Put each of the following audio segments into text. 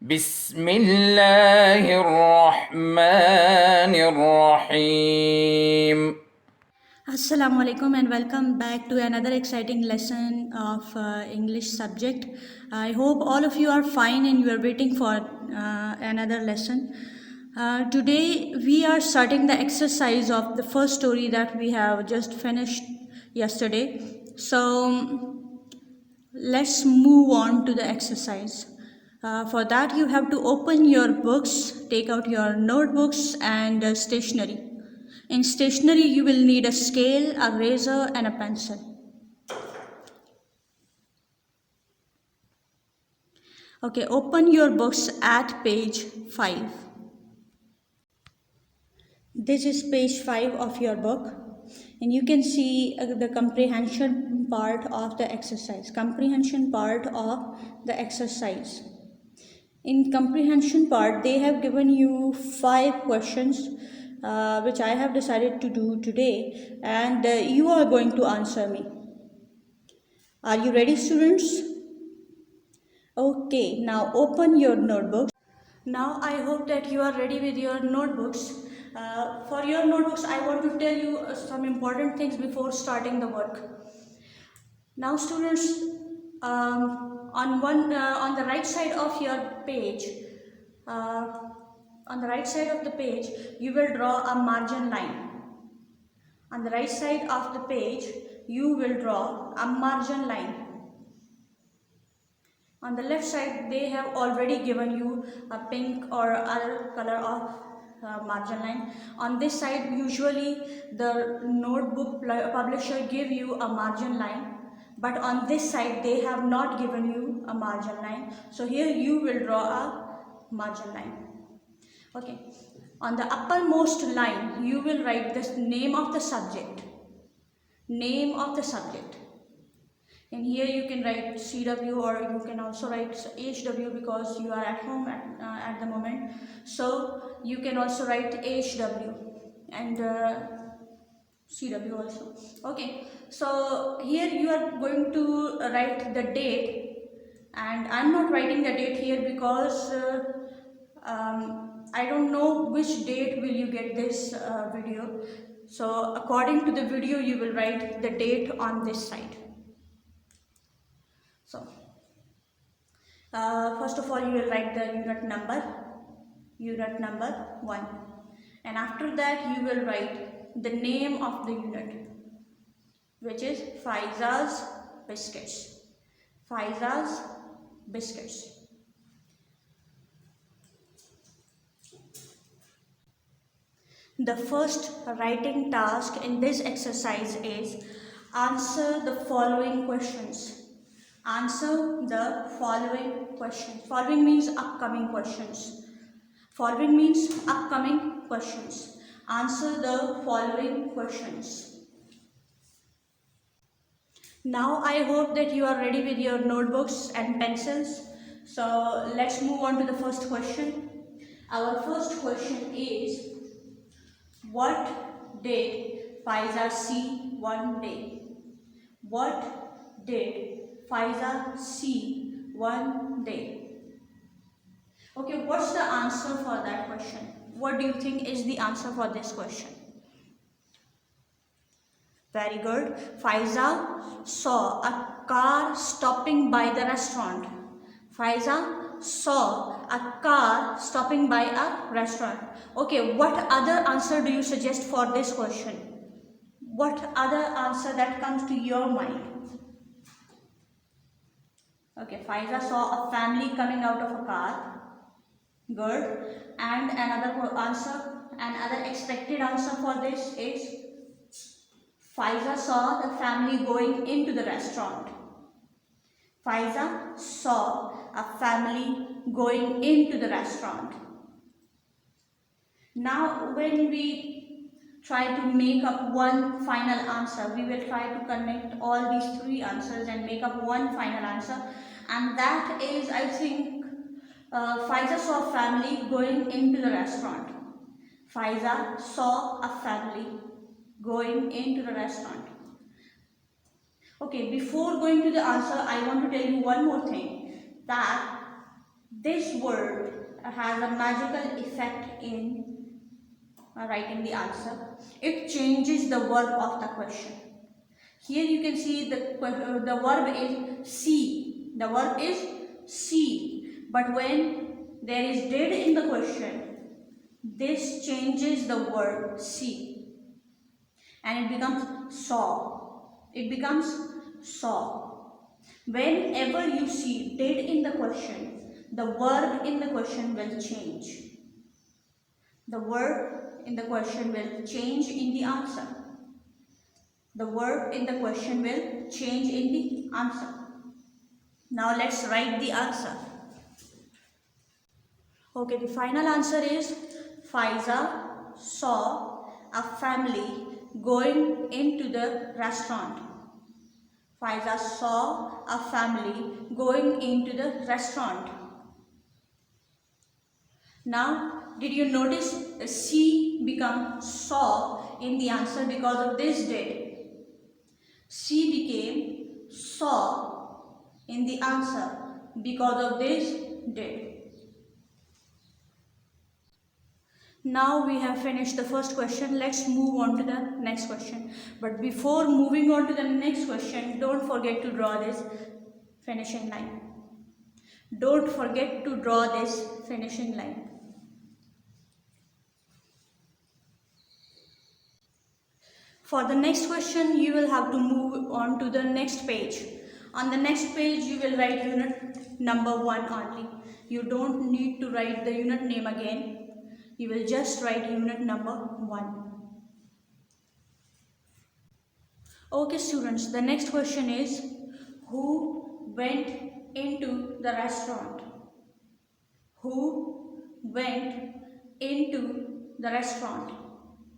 بسم الله الرحمن الرحيم. Assalamu alaikum and welcome back to another exciting lesson of English subject. I hope all of you are fine and you are waiting for another lesson. Today we are starting the exercise of the first story that we have just finished yesterday. So let's move on to the exercise. For that you have to open your books, take out your notebooks and stationery. In stationery you will need a scale, a razor and a pencil. Okay, open your books at page 5. This is page 5 of your book and you can see the comprehension part of the exercise. In comprehension part, they have given you 5 questions which I have decided to do today, and you are going to answer me. Are you ready, students? Okay, now open your notebooks. Now I hope that you are ready with your notebooks. For your notebooks, I want to tell you some important things before starting the work. Now students, on the right side of your page, on the right side of the page, you will draw a margin line. On the right side of the page, you will draw a margin line. On the left side, they have already given you a pink or other color of margin line. On this side, usually the notebook publisher give you a margin line, but on this side they have not given you a margin line. So here you will draw a margin line. Okay. On the uppermost line, you will write the name of the subject. Name of the subject. And here you can write CW or you can also write HW because you are at home at the moment. So you can also write HW and CW also. Okay, so here you are going to write the date, and I'm not writing the date here because I don't know which date will you get this video. So according to the video you will write the date on this side. So first of all you will write the unit number 1, and after that you will write the name of the unit, which is Faiza's Biscuits. Faiza's Biscuits. The first writing task in this exercise is answer the following questions. Answer the following questions. Following means upcoming questions. Following means upcoming questions. Answer the following questions. Now I hope that you are ready with your notebooks and pencils. So let's move on to the first question. Our first question is, what did Faiza see one day? What did Faiza see one day? Okay, what's the answer for that question? What do you think is the answer for this question? Very good. Faiza saw a car stopping by the restaurant. Faiza saw a car stopping by a restaurant. Okay, what other answer do you suggest for this question? What other answer that comes to your mind? Okay, Faiza saw a family coming out of a car. Good. And another answer, another expected answer for this is Faiza saw the family going into the restaurant. Faiza saw a family going into the restaurant. Now when we try to make up one final answer, we will try to connect all these 3 answers and make up one final answer, and that is, I think, Faiza saw a family going into the restaurant. Faiza saw a family going into the restaurant. Okay, before going to the answer, I want to tell you one more thing, that This word has a magical effect in writing the answer. It changes the verb of the question. Here you can see the verb is see. The verb is see. But when there is did in the question, this changes the verb see. And it becomes saw. It becomes saw. Whenever you see did in the question, the verb in the question will change. The verb in the question will change in the answer. The verb in the question will change in the answer. Now let's write the answer. Okay, the final answer is Faiza saw a family going into the restaurant. Faiza saw a family going into the restaurant. Now, did you notice C become saw in the answer because of this did? C became saw in the answer because of this did. Now we have finished the first question. Let's move on to the next question. But before moving on to the next question, don't forget to draw this finishing line. Don't forget to draw this finishing line. For the next question, you will have to move on to the next page. On the next page, you will write unit number 1 only. You don't need to write the unit name again. You will just write unit number 1. Okay students, the next question is, who went into the restaurant? Who went into the restaurant?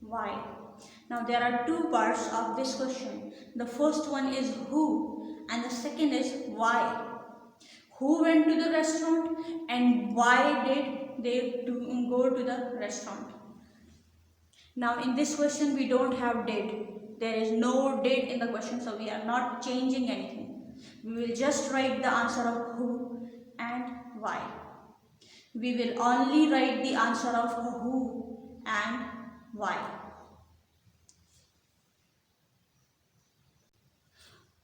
Why? Now there are two parts of this question. The first one is who and the second is why. Who went to the restaurant and why did they go to the restaurant? Now in this question we don't have did. There is no did in the question, so we are not changing anything. We will just write the answer of who and why. We will only write the answer of who and why.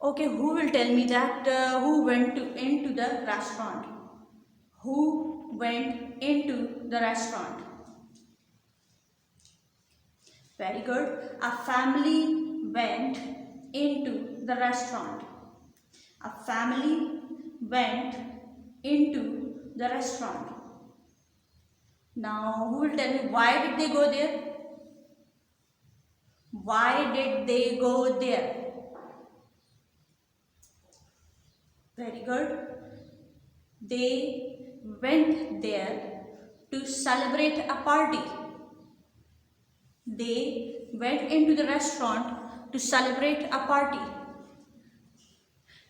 Okay, who will tell me that who went into the restaurant? Who went into the restaurant? Very good. A family went into the restaurant. A family went into the restaurant. Now, who will tell me why did they go there? Why did they go there? Very good. They went there to celebrate a party. They went into the restaurant to celebrate a party.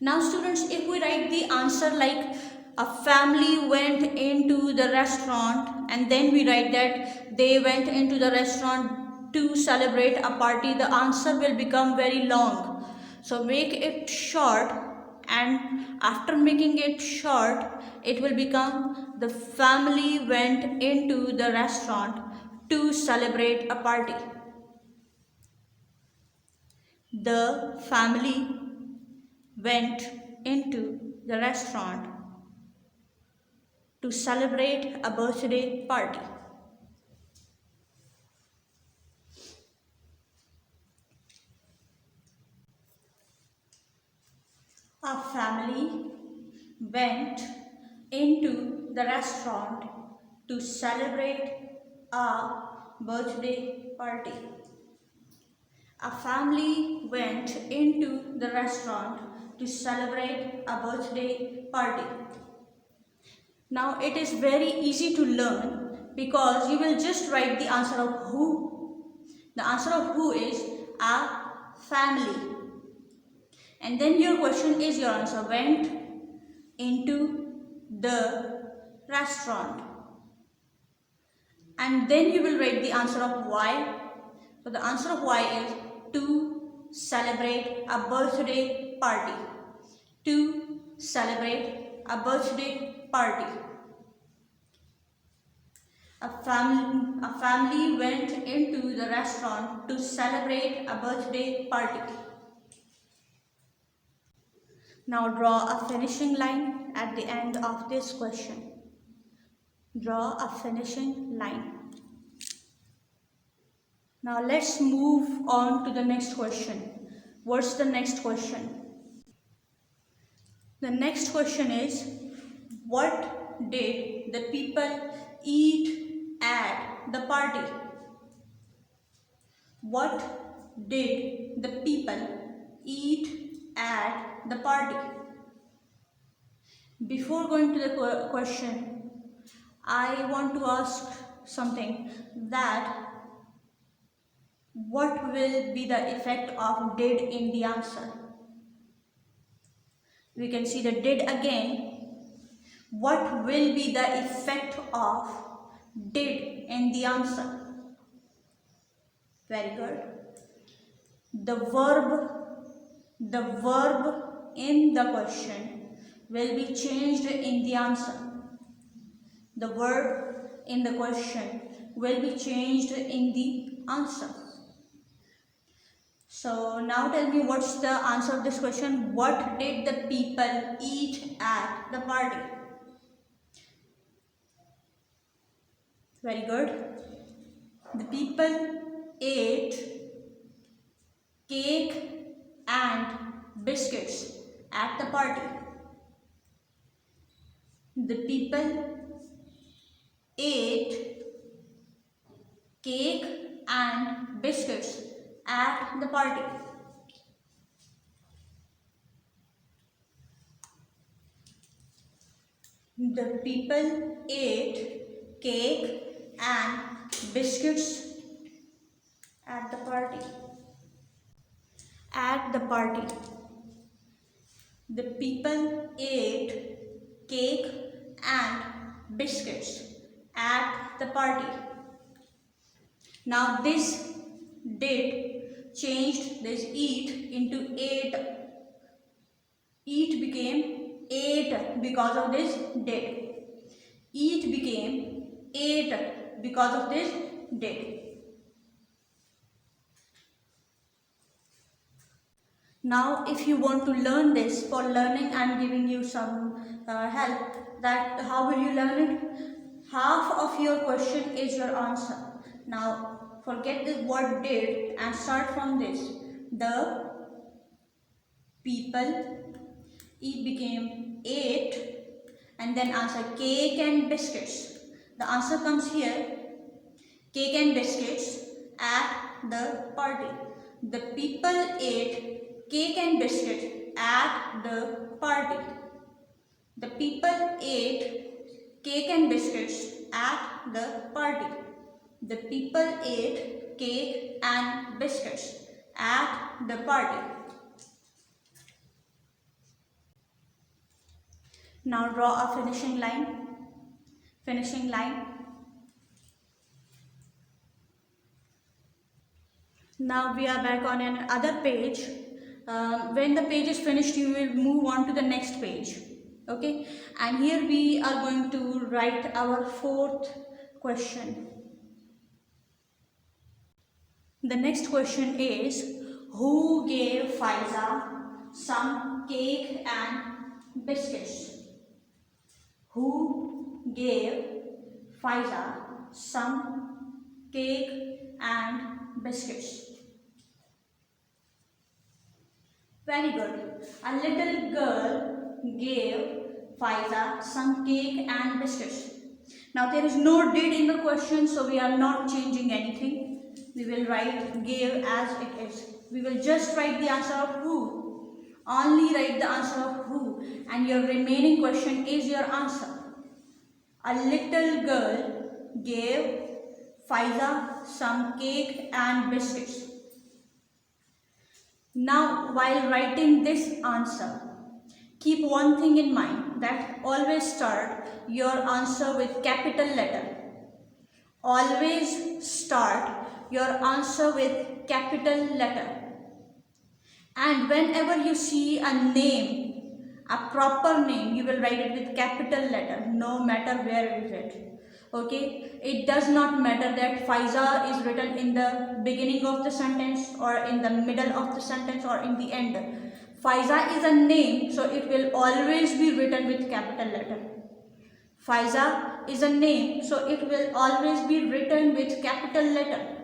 Now students, if we write the answer like a family went into the restaurant and then we write that they went into the restaurant to celebrate a party, the answer will become very long. So make it short, and after making it short, it will become the family went into the restaurant to celebrate a party. The family went into the restaurant to celebrate a birthday party. A family went into the restaurant to celebrate a birthday party. A family went into the restaurant to celebrate a birthday party. Now it is very easy to learn because you will just write the answer of who. The answer of who is a family. And then your question is your answer, went into the restaurant. And then you will write the answer of why. So the answer of why is to celebrate a birthday party. To celebrate a birthday party. A family went into the restaurant to celebrate a birthday party. Now draw a finishing line at the end of this question. Draw a finishing line. Now let's move on to the next question. What's the next question? The next question is, what did the people eat at the party? What did the people eat at the party? Before going to the question, I want to ask something, that what will be the effect of did in the answer? We can see the did again. What will be the effect of did in the answer? Very good. The verb in the question will be changed in the answer. The verb in the question will be changed in the answer. So now tell me, what's the answer of this question? What did the people eat at the party? Very good. The people ate cake and biscuits at the party. The people ate cake and biscuits at the party. The people ate cake and biscuits at the party. At the party. The people ate cake and biscuits at the party. Now this did changed this eat into ate. Eat became ate because of this did. Eat became ate because of this did. Now if you want to learn this, for learning I am giving you some help, that how will you learn it? Half of your question is your answer. Now forget this word did and start from this. The people, it became ate, and then answer cake and biscuits. The answer comes here, cake and biscuits at the party. The people ate cake and biscuit at the party. The people ate cake and biscuits at the party. The people ate cake and biscuits at the party. Now draw a finishing line. Finishing line. Now we are back on another page. When the page is finished, you will move on to the next page. Okay, and here we are going to write our fourth question. The next question is, who gave Faiza some cake and biscuits? Who gave Faiza some cake and biscuits? Very good. A little girl gave Faiza some cake and biscuits. Now there is no did in the question, so we are not changing anything. We will write gave as it is. We will just write the answer of who. Only write the answer of who, and your remaining question is your answer. A little girl gave Faiza some cake and biscuits. Now, while writing this answer, keep one thing in mind, that always start your answer with capital letter. Always start your answer with capital letter. And whenever you see a name, a proper name, you will write it with capital letter, no matter where is it. Okay, it does not matter that Faiza is written in the beginning of the sentence or in the middle of the sentence or in the end. Faiza is a name, so it will always be written with capital letter. Faiza is a name, so it will always be written with capital letter.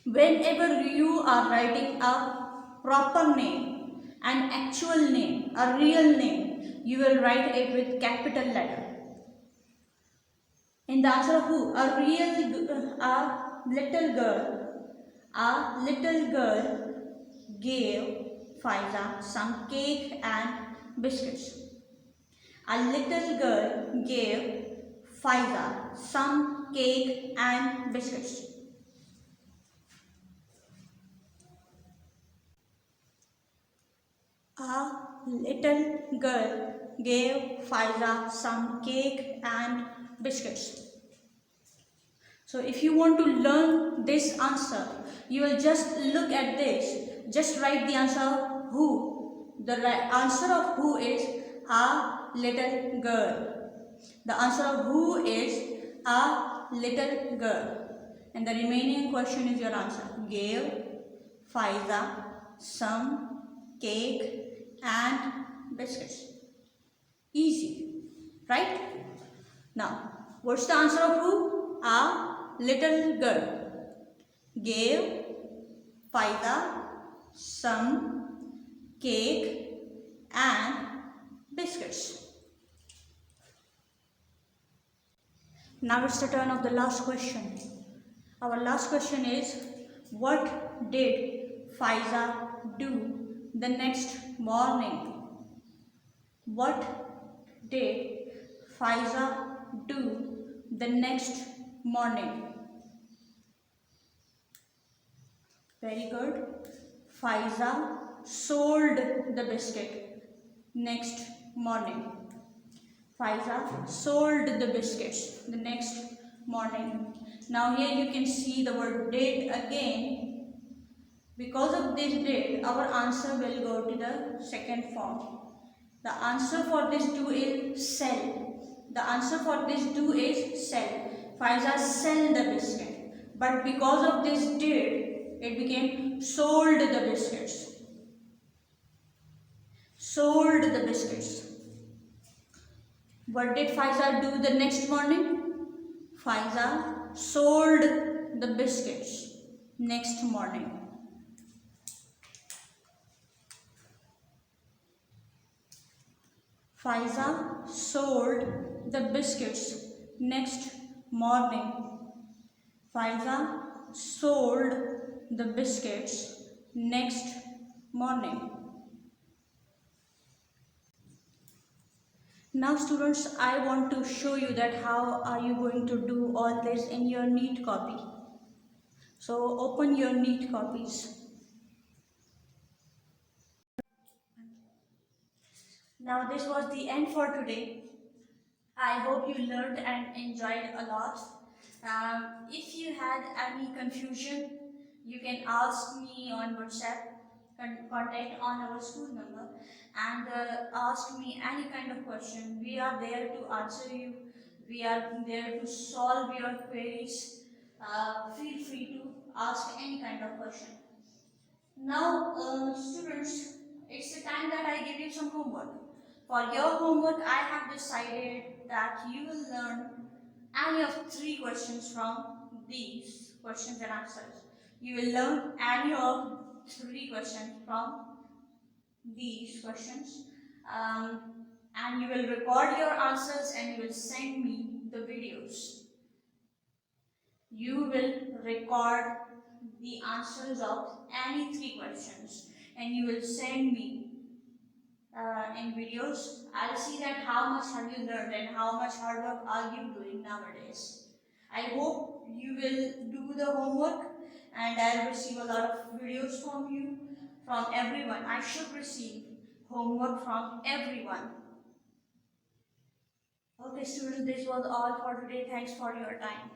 Whenever you are writing a proper name, an actual name, a real name, you will write it with capital letter. In the answer of who? A little girl gave Faiza some cake and biscuits. A little girl gave Faiza some cake and biscuits. A little girl gave Faiza some cake and biscuits. So if you want to learn this answer, you will just look at this. Just write the answer of who. The answer of who is a little girl. The answer of who is a little girl. And the remaining question is your answer. Gave Faiza some cake and biscuits. Easy, right? Now, what's the answer of who? A little girl gave Faiza some cake and biscuits. Now it's the turn of the last question. Our last question is, what did Faiza do the next morning? What did Faiza do the next morning? Very good. Faiza sold the biscuit next morning. Faiza sold the biscuits the next morning. Now here you can see the word did again. Because of this did, our answer will go to the second form. The answer for this do is sell. The answer for this do is sell. Faiza sell the biscuit. But because of this did, it became sold the biscuits. Sold the biscuits. What did Faiza do the next morning? Faiza sold the biscuits next morning. Faiza sold the biscuits next morning. Faiza sold the biscuits next morning. Now students, I want to show you that how are you going to do all this in your neat copy. So open your neat copies. Now this was the end for today. I hope you learned and enjoyed a lot. If you had any confusion, you can ask me on WhatsApp, contact on our school number, and ask me any kind of question. We are there to answer you. We are there to solve your queries. Feel free to ask any kind of question. Now, students, it's the time that I give you some homework. For your homework, I have decided that you will learn any of three questions from these questions and answers. You will learn any of three questions from these questions. And you will record your answers and you will send me the videos. You will record the answers of any three questions and you will send me in videos. I'll see that how much have you learned and how much hard work are you doing nowadays. I hope you will do the homework and I'll receive a lot of videos from you, from everyone. I should receive homework from everyone. Okay students, this was all for today. Thanks for your time.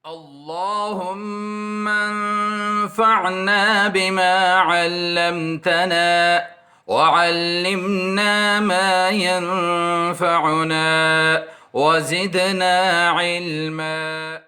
اللهم انفعنا بما علمتنا وعلمنا ما ينفعنا وزدنا علما.